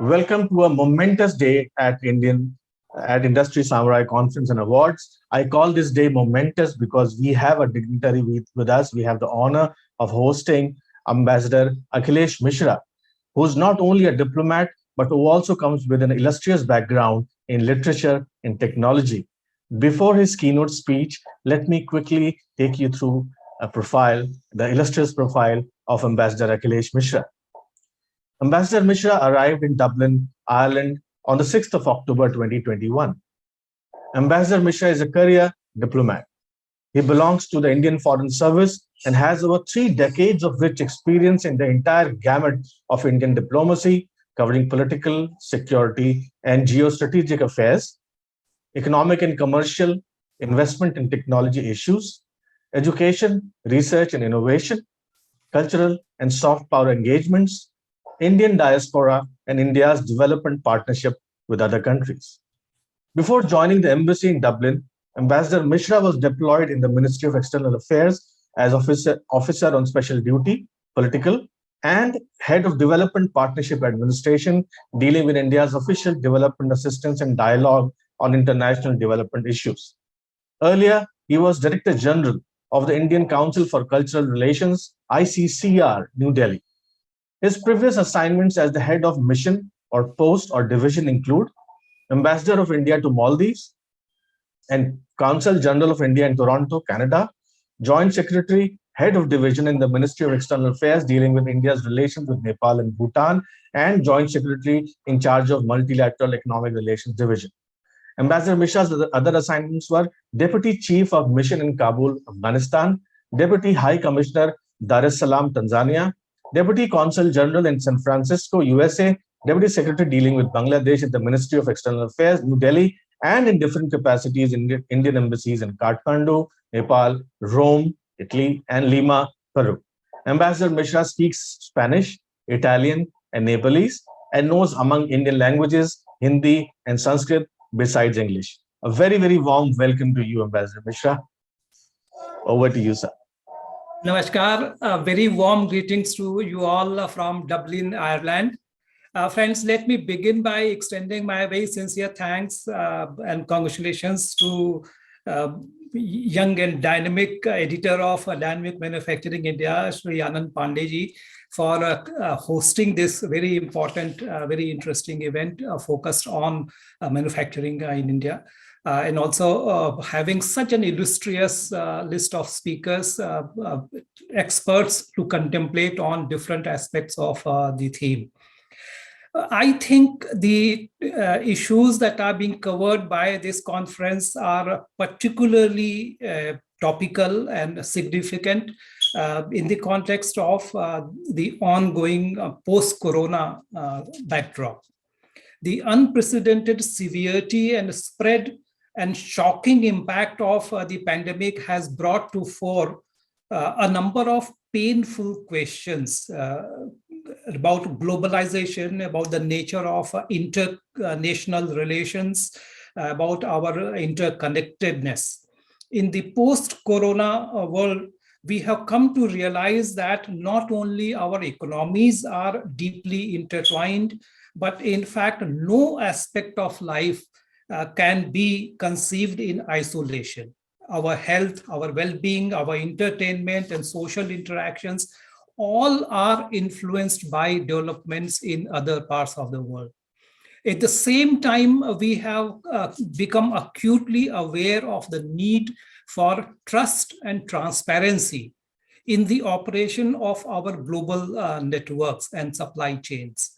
Welcome to a momentous day at Industry Samurai Conference and Awards. I call this day momentous because we have a dignitary with us. We have the honor of hosting Ambassador Akhilesh Mishra, who's not only a diplomat but who also comes with an illustrious background in literature and technology. Before his keynote speech, let me quickly take you through the illustrious profile of Ambassador Akhilesh Mishra. Ambassador Mishra arrived in Dublin, Ireland on the 6th of October 2021. Ambassador Mishra is a career diplomat. He belongs to the Indian Foreign Service and has over 3 decades of rich experience in the entire gamut of Indian diplomacy, covering political, security, and geostrategic affairs, economic and commercial, investment and technology issues, education, research and innovation, cultural and soft power engagements, Indian diaspora, and India's development partnership with other countries. Before joining the embassy in Dublin, Ambassador Mishra was deployed in the Ministry of External Affairs as officer on special duty, political, and head of development partnership administration, dealing with India's official development assistance and dialogue on international development issues. Earlier, he was Director General of the Indian Council for Cultural Relations, ICCR, New Delhi. His previous assignments as the head of mission or post or division include Ambassador of India to Maldives and Consul General of India in Toronto, Canada, Joint Secretary, Head of Division in the Ministry of External Affairs dealing with India's relations with Nepal and Bhutan, and Joint Secretary in charge of Multilateral Economic Relations Division. Ambassador Mishra's other assignments were Deputy Chief of Mission in Kabul, Afghanistan, Deputy High Commissioner, Dar es Salaam, Tanzania, Deputy Consul General in San Francisco, USA, Deputy Secretary dealing with Bangladesh at the Ministry of External Affairs, New Delhi, and in different capacities in Indian embassies in Kathmandu, Nepal, Rome, Italy, and Lima, Peru. Ambassador Mishra speaks Spanish, Italian, and Nepalese, and knows among Indian languages, Hindi and Sanskrit besides English. A very, very warm welcome to you, Ambassador Mishra. Over to you, sir. Namaskar. Very warm greetings to you all from Dublin, Ireland. Friends, let me begin by extending my very sincere thanks and congratulations to young and dynamic editor of Dynamic Manufacturing India, Shri Anand Pandeyji, for hosting this very important, very interesting event focused on manufacturing in India. And also having such an illustrious list of speakers, experts to contemplate on different aspects of the theme. I think the issues that are being covered by this conference are particularly topical and significant in the context of the ongoing post-corona backdrop. The unprecedented severity and spread and shocking impact of the pandemic has brought to fore a number of painful questions about globalization, about the nature of international relations, about our interconnectedness. In the post-corona world, we have come to realize that not only our economies are deeply intertwined, but in fact, no aspect of life can be conceived in isolation. Our health, our well-being, our entertainment and social interactions all are influenced by developments in other parts of the world. At the same time, we have become acutely aware of the need for trust and transparency in the operation of our global networks and supply chains.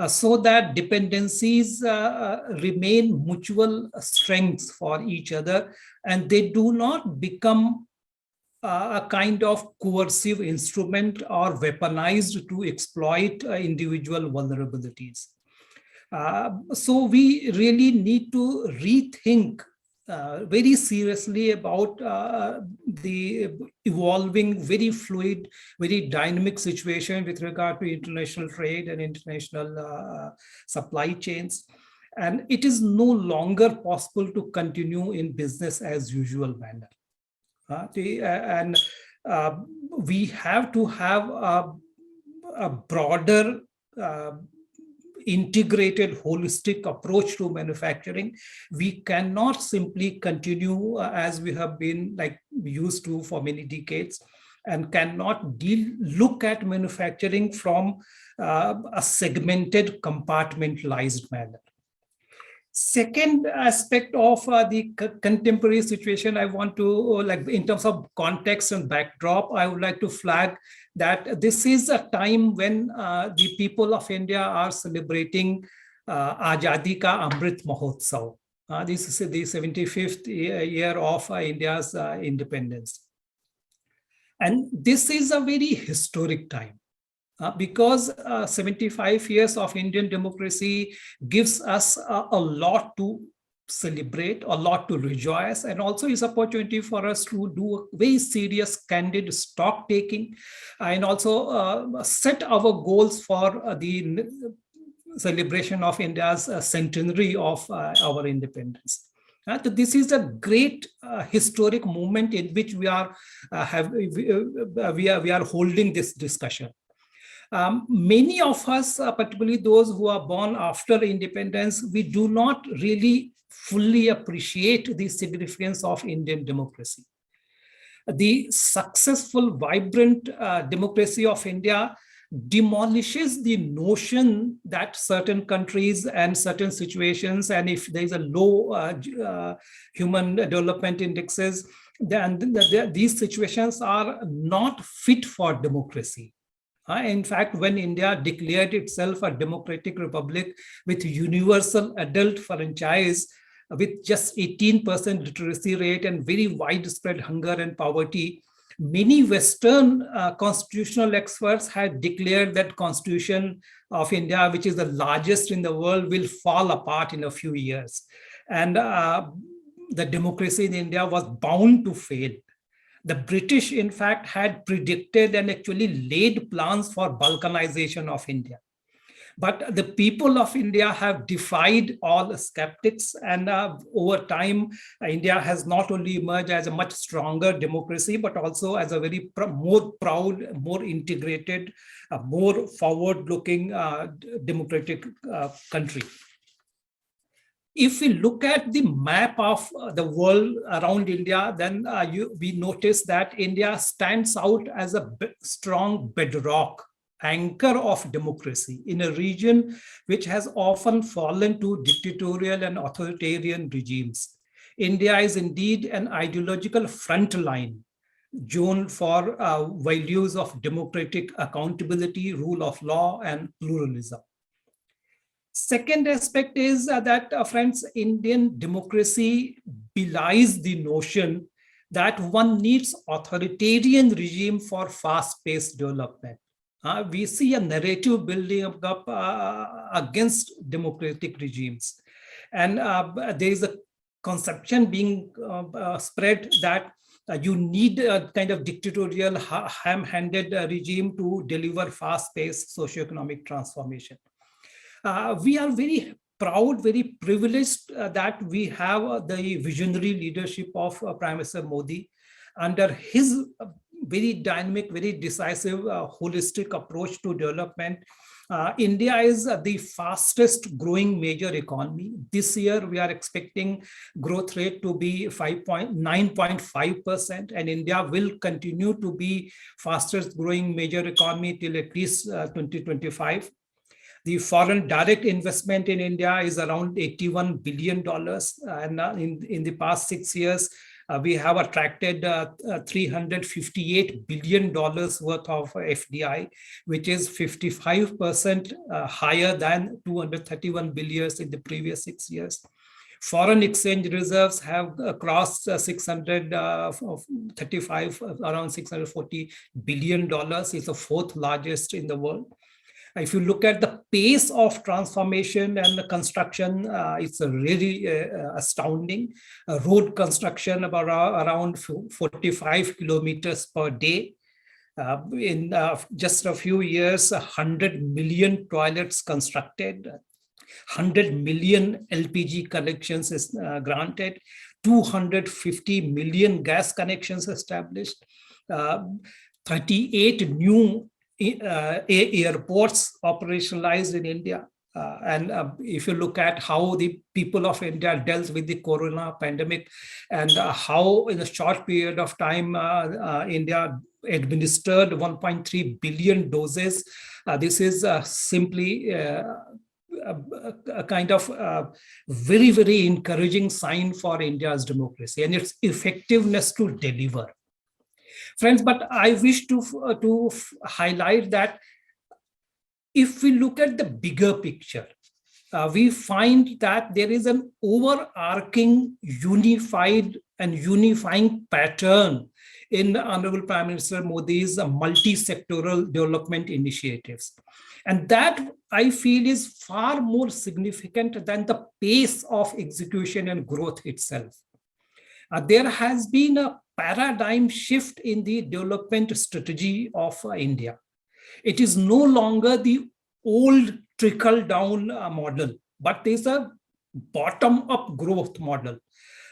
So that dependencies remain mutual strengths for each other, and they do not become a kind of coercive instrument or weaponized to exploit individual vulnerabilities. So we really need to rethink very seriously about the evolving, very fluid, very dynamic situation with regard to international trade and international supply chains. And it is no longer possible to continue in business as usual manner. We have to have a broader integrated, holistic approach to manufacturing. We cannot simply continue as we have been like used to for many decades, and cannot look at manufacturing from a segmented, compartmentalized manner. Second aspect of the contemporary situation, I want to, like in terms of context and backdrop, I would like to flag that this is a time when the people of India are celebrating Azadi Ka Amrit Mahotsav. This is the 75th year of India's independence. And this is a very historic time. Because 75 years of Indian democracy gives us a lot to celebrate, a lot to rejoice, and also is opportunity for us to do a very serious, candid stock taking, and also set our goals for the celebration of India's centenary of our independence. This is a great historic moment in which we are holding this discussion. Many of us, particularly those who are born after independence, we do not really fully appreciate the significance of Indian democracy. The successful, vibrant democracy of India demolishes the notion that certain countries and certain situations, and if there is a low human development indexes, then these situations are not fit for democracy. In fact, when India declared itself a democratic republic with universal adult franchise, with just 18% literacy rate and very widespread hunger and poverty, many Western constitutional experts had declared that Constitution of India, which is the largest in the world, will fall apart in a few years. And the democracy in India was bound to fail. The British, in fact, had predicted and actually laid plans for Balkanization of India. But the people of India have defied all skeptics, and over time, India has not only emerged as a much stronger democracy, but also as a very more proud, more integrated, more forward-looking democratic country. If we look at the map of the world around India, then we notice that India stands out as a strong bedrock, anchor of democracy in a region which has often fallen to dictatorial and authoritarian regimes. India is indeed an ideological front line zone for values of democratic accountability, rule of law, and pluralism. Second aspect is that, friends, Indian democracy belies the notion that one needs authoritarian regime for fast-paced development. We see a narrative building up against democratic regimes. And there is a conception being spread that you need a kind of dictatorial, ham-handed regime to deliver fast-paced socioeconomic transformation. We are very proud, very privileged that we have the visionary leadership of Prime Minister Modi. Under his very dynamic, very decisive, holistic approach to development, India is the fastest growing major economy. This year, we are expecting growth rate to be 9.5%, and India will continue to be fastest growing major economy till at least 2025. The foreign direct investment in India is around $81 billion. And in the past 6 years, we have attracted $358 billion worth of FDI, which is 55% higher than 231 billion in the previous 6 years. Foreign exchange reserves have crossed 635, around $640 billion. It's the fourth largest in the world. If you look at the pace of transformation and the construction, it's really astounding. Road construction about around 45 kilometers per day. In just a few years, 100 million toilets constructed, 100 million LPG connections is granted, 250 million gas connections established, 38 new airports operationalized in India. And if you look at how the people of India dealt with the corona pandemic and how in a short period of time, India administered 1.3 billion doses, this is simply a kind of very, very encouraging sign for India's democracy and its effectiveness to deliver. Friends, but I wish to highlight that if we look at the bigger picture, we find that there is an overarching, unified and unifying pattern in Honorable Prime Minister Modi's multi-sectoral development initiatives. And that I feel is far more significant than the pace of execution and growth itself. There has been a paradigm shift in the development strategy of India. It is no longer the old trickle-down model, but there's a bottom-up growth model,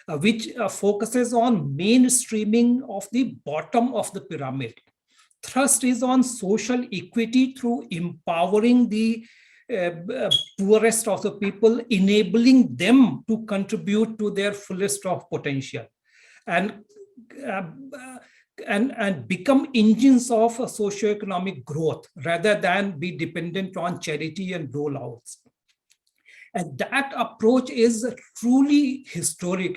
which focuses on mainstreaming of the bottom of the pyramid. Thrust is on social equity through empowering the poorest of the people, enabling them to contribute to their fullest of potential, and become engines of socioeconomic growth rather than be dependent on charity and rollouts. And that approach is truly historic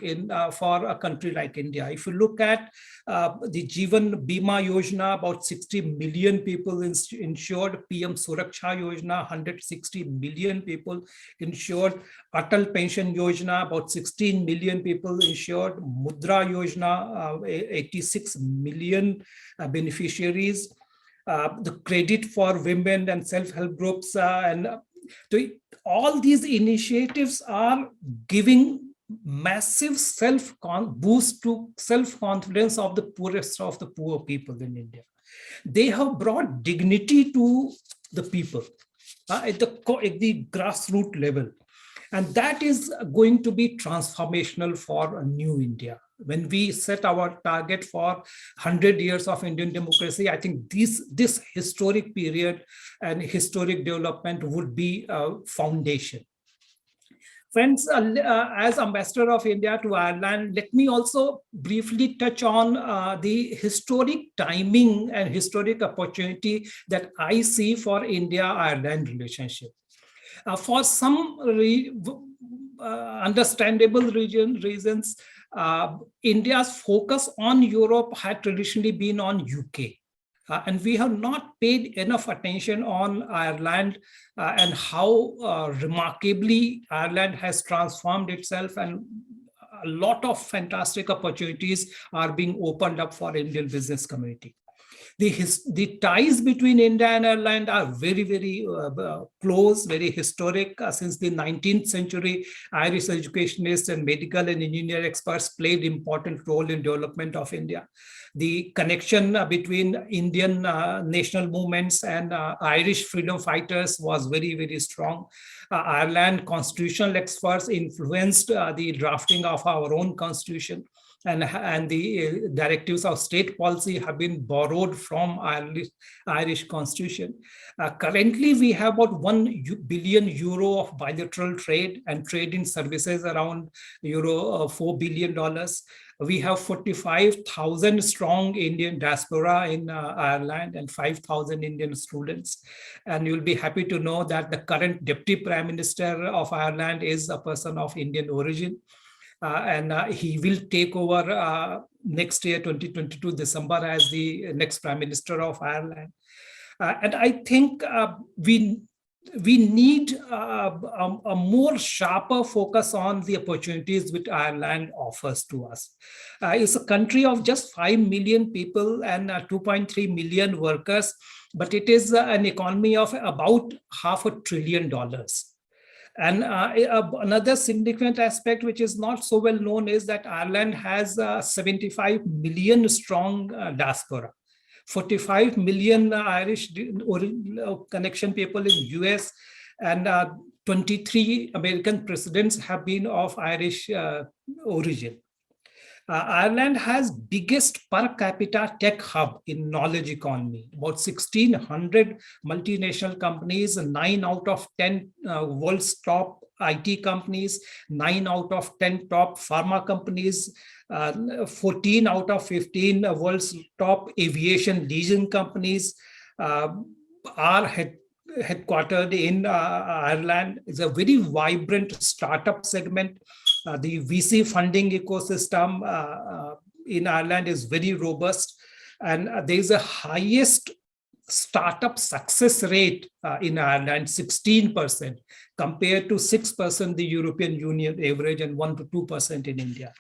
for a country like India. If you look at the Jeevan Bima Yojana, about 60 million people insured, PM Suraksha Yojana, 160 million people insured, Atal Pension Yojana, about 16 million people insured, Mudra Yojana, 86 million beneficiaries, the credit for women and self-help groups, all these initiatives are giving massive boost to self-confidence of the poorest of the poor people in India. They have brought dignity to the people at the grassroots level. And that is going to be transformational for a new India. When we set our target for 100 years of Indian democracy, I think this historic period and historic development would be a foundation. Friends, as Ambassador of India to Ireland, let me also briefly touch on the historic timing and historic opportunity that I see for India-Ireland relationship. For some understandable reasons, India's focus on Europe had traditionally been on UK. And we have not paid enough attention on Ireland and how remarkably Ireland has transformed itself, and a lot of fantastic opportunities are being opened up for Indian business community. The ties between India and Ireland are very, very close, very historic. Since the 19th century, Irish educationists and medical and engineer experts played important role in development of India. The connection between Indian national movements and Irish freedom fighters was very, very strong. Ireland constitutional experts influenced the drafting of our own constitution. And the directives of state policy have been borrowed from Irish constitution. Currently, we have about €1 billion of bilateral trade, and trade in services around $4 billion. We have 45,000 strong Indian diaspora in Ireland and 5,000 Indian students. And you'll be happy to know that the current Deputy Prime Minister of Ireland is a person of Indian origin. And he will take over next year, 2022, December, as the next Prime Minister of Ireland. And I think we need a more sharper focus on the opportunities which Ireland offers to us. It's a country of just 5 million people and 2.3 million workers, but it is an economy of about $500 billion. And another significant aspect, which is not so well known, is that Ireland has 75 million strong diaspora, 45 million Irish connection people in US, and 23 American presidents have been of Irish origin. Ireland has biggest per capita tech hub in knowledge economy, about 1,600 multinational companies, 9 out of 10 world's top IT companies, 9 out of 10 top pharma companies, 14 out of 15 world's top aviation leasing companies are headquartered in Ireland. It's a very vibrant startup segment. The VC funding ecosystem in Ireland is very robust, and there is a highest startup success rate in Ireland, 16%, compared to 6% the European Union average and 1 to 2% in India.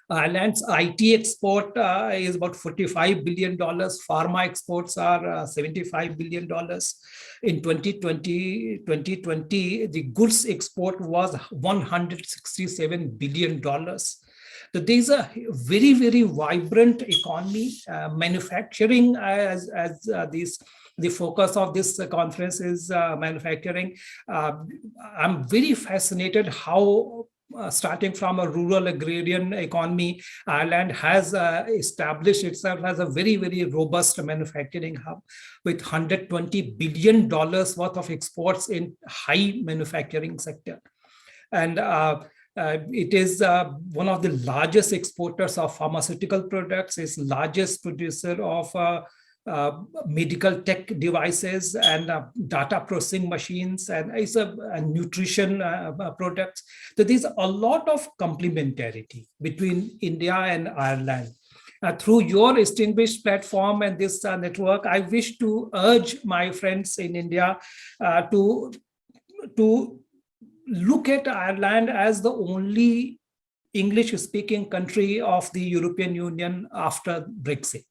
Ireland's IT export is about $45 billion. Pharma exports are $75 billion. In 2020, the goods export was $167 billion. So there's a very, very vibrant economy. Manufacturing, the focus of this conference is manufacturing. I'm very fascinated how starting from a rural agrarian economy, Ireland has established itself as a very, very robust manufacturing hub with $120 billion worth of exports in high manufacturing sector. And it is one of the largest exporters of pharmaceutical products, is largest producer of medical tech devices and data processing machines, and it's a nutrition products. So there's a lot of complementarity between India and Ireland. Through your distinguished platform and this network, I wish to urge my friends in India to look at Ireland as the only English-speaking country of the European Union after Brexit.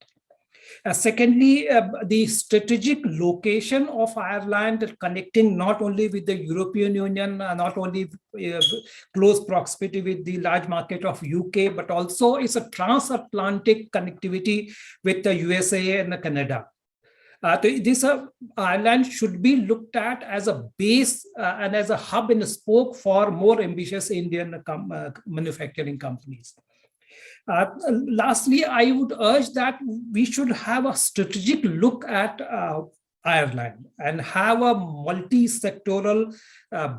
Secondly, the strategic location of Ireland, connecting not only with the European Union, not only close proximity with the large market of UK, but also it's a transatlantic connectivity with the USA and Canada. This Ireland should be looked at as a base and as a hub and a spoke for more ambitious Indian manufacturing companies. Lastly, I would urge that we should have a strategic look at Ireland and have a multi-sectoral,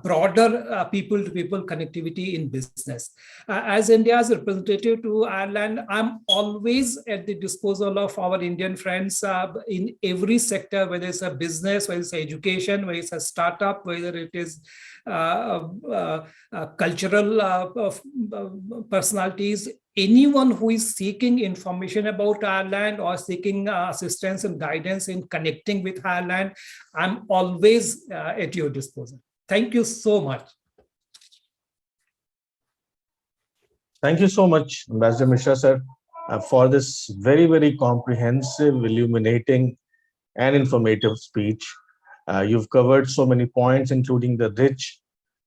broader people-to-people connectivity in business. As India's representative to Ireland, I'm always at the disposal of our Indian friends in every sector, whether it's a business, whether it's education, whether it's a startup, whether it is cultural personalities. Anyone who is seeking information about Ireland or seeking assistance and guidance in connecting with Ireland, I'm always at your disposal. Thank you so much. Thank you so much, Ambassador Mishra, sir, for this very, very comprehensive, illuminating, and informative speech. You've covered so many points, including the rich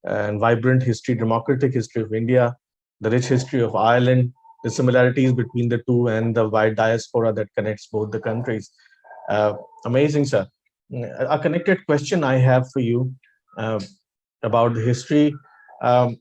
and vibrant history, democratic history of India, the rich history of Ireland, the similarities between the two, and the wide diaspora that connects both the countries. Amazing, sir. A connected question I have for you about the history. I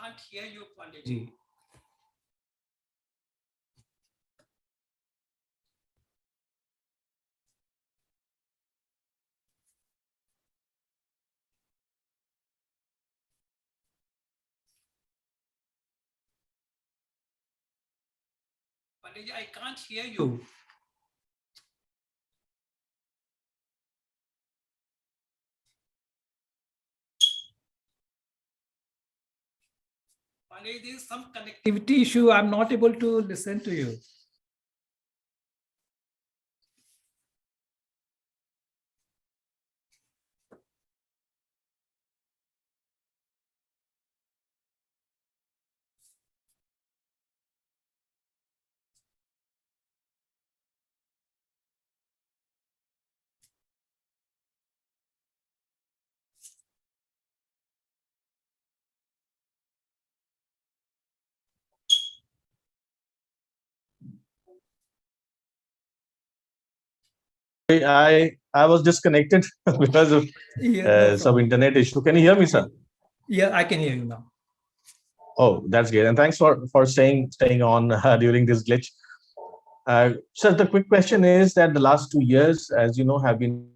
can't hear you, Pandit. Pandit, I can't hear you. Pandit, there is some connectivity issue. I'm not able to listen to you. I was disconnected because of Yeah, no some problem. internet issue. Can you hear me, sir? Yeah, I can hear you now. Oh, that's great. And thanks for staying on during this glitch. So the quick question is that the last 2 years, as you know, have been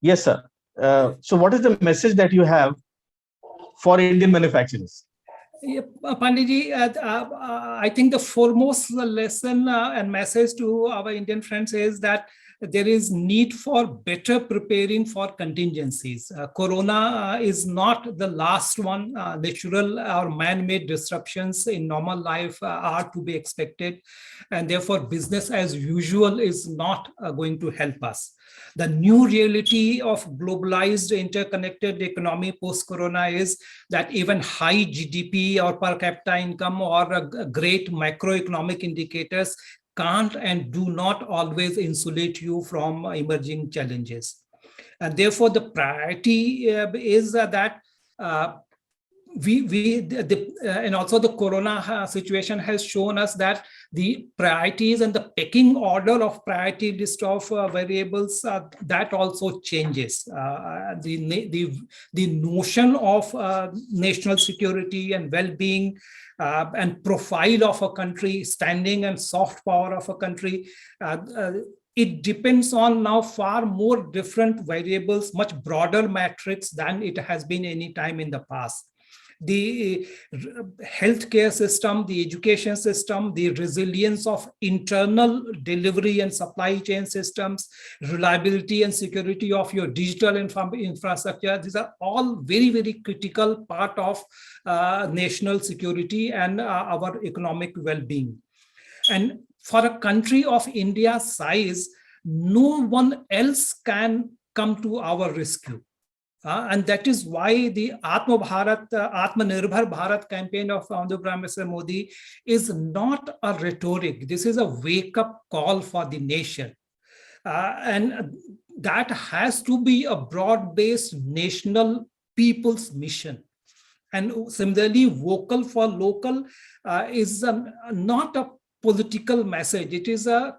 yes, sir. So what is the message that you have for Indian manufacturers? Yeah, Panditji, I think the foremost lesson and message to our Indian friends is that there is need for better preparing for contingencies. Corona is not the last one. Natural or man-made disruptions in normal life are to be expected, and therefore business as usual is not going to help us. The new reality of globalized interconnected economy post-corona is that even high GDP or per capita income or great macroeconomic indicators can't and do not always insulate you from emerging challenges. And therefore, the priority is that and also the corona situation has shown us that the priorities and the pecking order of priority list of variables that also changes. The notion of national security and well-being and profile of a country, standing and soft power of a country, it depends on now far more different variables, much broader matrix than it has been any time in the past. The healthcare system, the education system, the resilience of internal delivery and supply chain systems, reliability and security of your digital infrastructure. These are all very, very critical part of national security and our economic well-being. And for a country of India's size, no one else can come to our rescue. And that is why the Atmanirbhar Bharat campaign of founder Prime Minister Modi is not a rhetoric. This is a wake-up call for the nation. And that has to be a broad-based national people's mission. And similarly, vocal for local is not a political message. It is a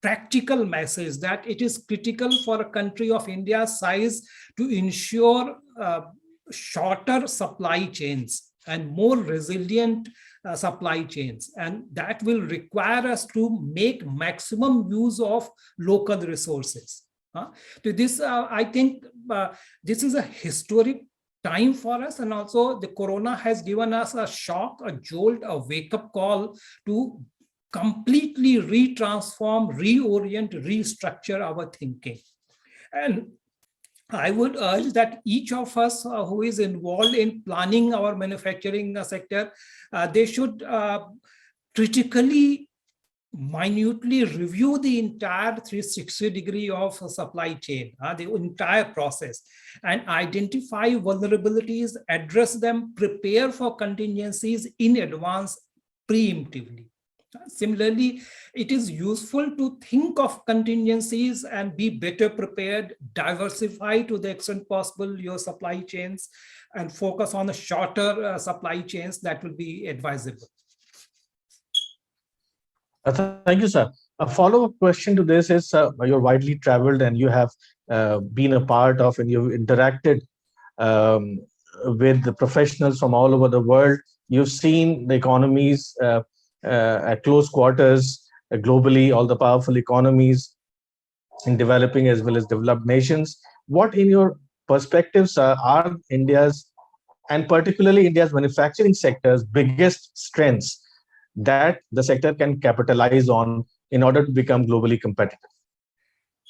practical message that it is critical for a country of India's size to ensure shorter supply chains and more resilient supply chains. And that will require us to make maximum use of local resources. To this, I think this is a historic time for us. And also the corona has given us a shock, a jolt, a wake-up call to completely retransform, reorient, restructure our thinking. And I would urge that each of us who is involved in planning our manufacturing sector, they should critically, minutely review the entire 360 degree of supply chain, the entire process, and identify vulnerabilities, address them, prepare for contingencies in advance preemptively. Similarly, it is useful to think of contingencies and be better prepared, diversify to the extent possible your supply chains, and focus on the shorter supply chains that will be advisable. Thank you, sir. A follow-up question to this is, you're widely traveled and you have been a part of and you've interacted with the professionals from all over the world. You've seen the economies at close quarters globally, all the powerful economies in developing as well as developed nations. What, in your perspectives, are India's, and particularly India's manufacturing sector's biggest strengths that the sector can capitalize on in order to become globally competitive?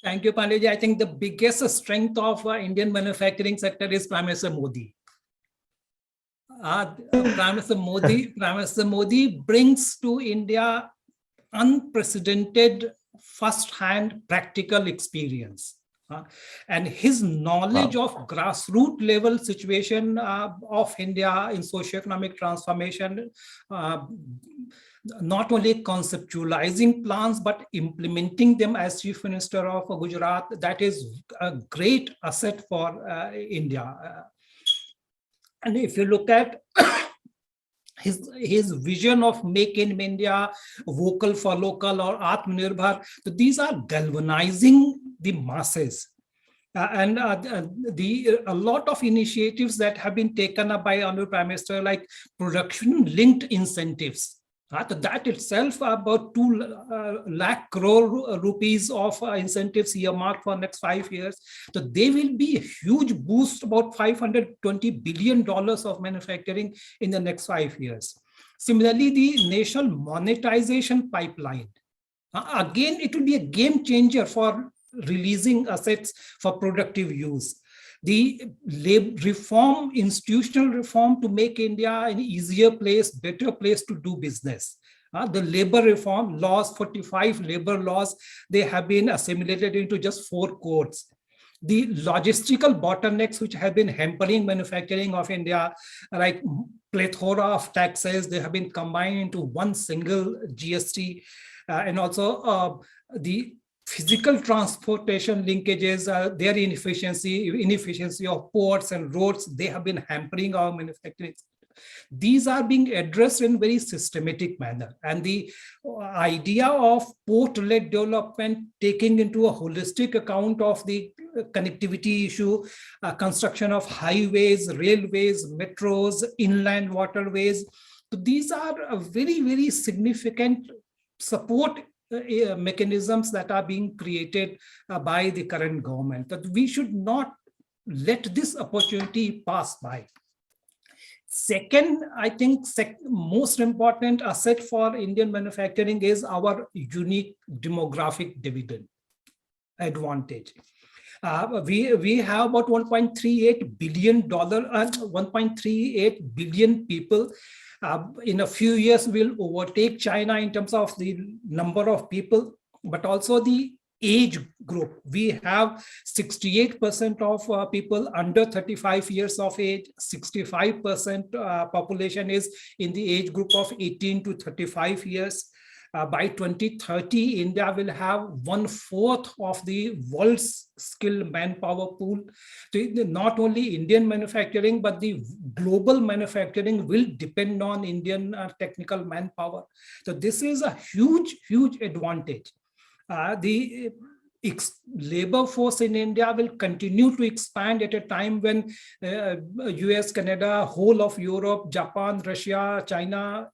Thank you, Pandey. I think the biggest strength of Indian manufacturing sector is Prime Minister Modi. Prime Minister Modi brings to India unprecedented first-hand practical experience. And his knowledge of grassroots level situation of India in socioeconomic transformation not only conceptualizing plans, but implementing them as Chief Minister of Gujarat. That is a great asset for India. And if you look at his vision of Make in India, vocal for local, or Atmanirbhar, so these are galvanizing the masses. A lot of initiatives that have been taken up by Honorable Prime Minister, like production-linked incentives. That itself, about 2 lakh crore rupees of incentives earmarked for next 5 years. So they will be a huge boost, about $520 billion of manufacturing in the next 5 years. Similarly, the national monetization pipeline. Again, it will be a game changer for releasing assets for productive use. The reform, institutional reform, to make India an easier place, better place to do business. The labor reform laws, 45 labor laws, they have been assimilated into just 4 codes. The logistical bottlenecks which have been hampering manufacturing of India, like plethora of taxes, they have been combined into one single GST, and also the physical transportation linkages, their inefficiency of ports and roads, they have been hampering our manufacturing. These are being addressed in very systematic manner. And the idea of port-led development, taking into a holistic account of the connectivity issue, construction of highways, railways, metros, inland waterways. So these are a very, very significant support mechanisms that are being created by the current government, that we should not let this opportunity pass by. Second, I think most important asset for Indian manufacturing is our unique demographic dividend advantage. We have about $1.38 billion, 1.38 billion people. In a few years, we'll overtake China in terms of the number of people, but also the age group. We have 68% of people under 35 years of age, 65% population is in the age group of 18 to 35 years. By 2030, India will have 1/4 of the world's skilled manpower pool. So not only Indian manufacturing, but the global manufacturing will depend on Indian technical manpower. So this is a huge, huge advantage. The labor force in India will continue to expand at a time when US, Canada, whole of Europe, Japan, Russia, China,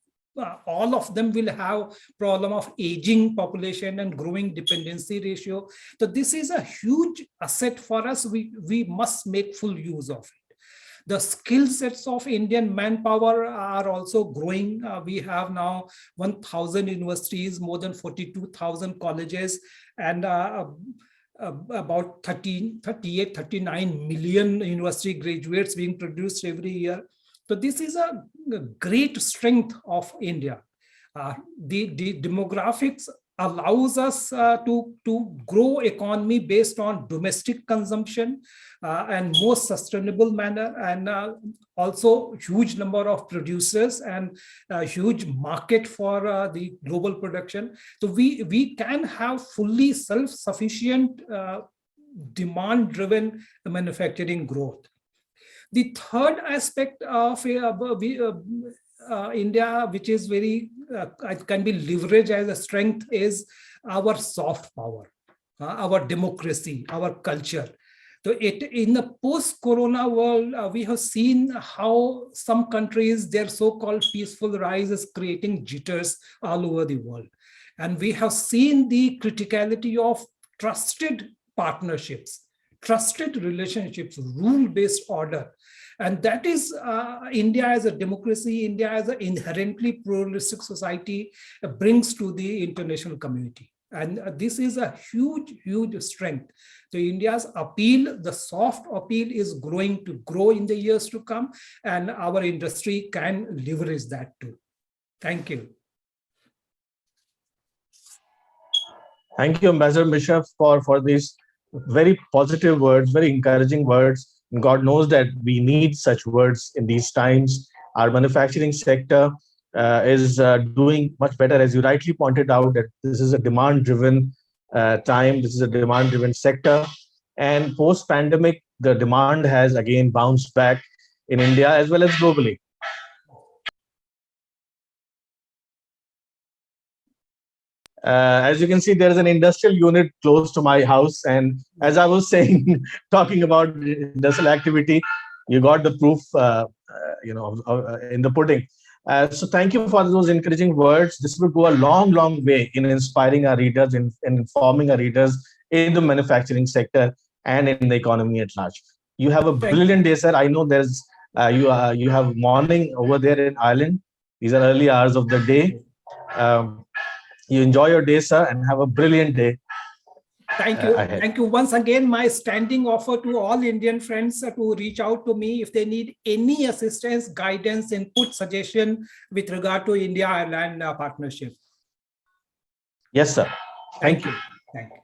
all of them will have problem of aging population and growing dependency ratio. So this is a huge asset for us. We must make full use of it. The skill sets of Indian manpower are also growing. We have now 1,000 universities, more than 42,000 colleges, and about 38, 39 million university graduates being produced every year. So this is a great strength of India. The demographics allows us to grow economy based on domestic consumption and more sustainable manner, and also huge number of producers and a huge market for the global production. So we can have fully self-sufficient demand-driven manufacturing growth. The third aspect of India, which is very can be leveraged as a strength, is our soft power, our democracy, our culture. So in the post-corona world, we have seen how some countries, their so-called peaceful rise is creating jitters all over the world. And we have seen the criticality of trusted partnerships, trusted relationships, rule-based order. And that is India as a democracy, India as an inherently pluralistic society brings to the international community. And this is a huge, huge strength. So India's appeal, the soft appeal, is growing to grow in the years to come, and our industry can leverage that too. Thank you. Thank you, Ambassador Mishra, for these very positive words, very encouraging words. God knows that we need such words in these times. Our manufacturing sector is doing much better. As you rightly pointed out, that this is a demand-driven time. This is a demand-driven sector. And post-pandemic, the demand has again bounced back in India as well as globally. As you can see, there is an industrial unit close to my house. And as I was saying, talking about industrial activity, you got the proof, in the pudding. So thank you for those encouraging words. This will go a long, long way in inspiring our readers, in informing our readers in the manufacturing sector and in the economy at large. You have a brilliant day, sir. I know there's you have morning over there in Ireland. These are early hours of the day. You enjoy your day, sir, and have a brilliant day. Thank you. Thank you once again. My standing offer to all Indian friends to reach out to me if they need any assistance, guidance, input, suggestion with regard to India-Ireland partnership. Yes, sir. Thank you. Thank you.